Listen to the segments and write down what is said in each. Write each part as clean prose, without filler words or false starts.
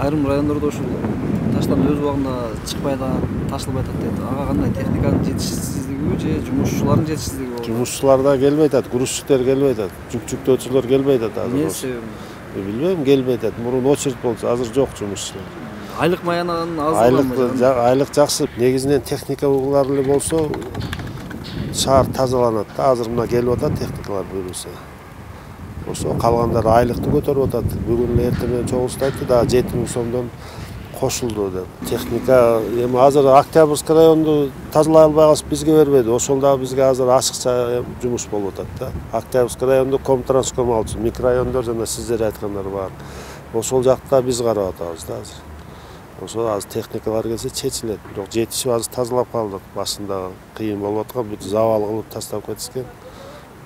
айрым райондордо ушул таштан өз убагында чыкпай атат, ташылбай атат дейт. Ага кандай техниканын жетишсиздигиби же жумушчулардын жетишсиздиги болот? Жумушчулар да келбей атат, грузчиктер келбей атат, жүктөөчүлөр келбей атат азыр. Эмне себеби? Билбейм, келбей атат. Мурун очередь болчу, азыр жок жумушчулар. Айлык маянанын азырбы? Айлык жакшы. Негизинен техникалар эле болсо шаар тазаланат да. Азыр мына келип атат техникалар бөлүнсө. Ошо калгандары айлыкты көтөрүп атат. Бүгүн эле эртең менен чогулушту айтты да 7000 сомдон кошулду деп. Техника эми азыр Октябрьский районду тазалай албай калышып бизге бербеди. Ошол дагы бизге азыр ашыкча жумуш болуп атат да. Октябрьский районду Комтранском алчу, микрорайондор жана сиздер айткандар бар. Ошол жакта биз карап атабыз да азыр. Ошо азыр техникалар келсе чечилет. Бирок жетишип азыр тазалап калдык. Башында кыйын болуп аткан, бүт завал кылып таштап кетишкен.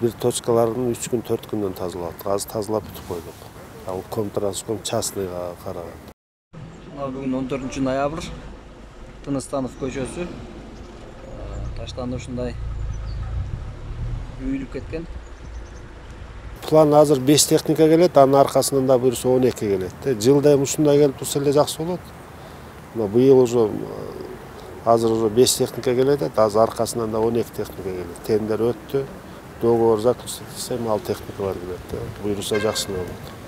Бир точкаларын 3 күн 4 күндөн тазалаттык. Азыр тазалап бүтүп койдук. Ал Комтранском частныйга караган. Бүгүн 14 ноябрь, Тыныстанов көчөсү. Таштанды ушундай үйүлүп кеткен. План азыр 5 техника келет, анын аркасынан да буюрса 12 келет. Жылда ушундай келип турса эле жакшы болот. Мына быйыл уже азыр уже 5 техника келет, азыр аркасынан да 12 техника келет. Тендер өттү, договор заключить этсем ал техникалар келет. Буюрса жакшы болот.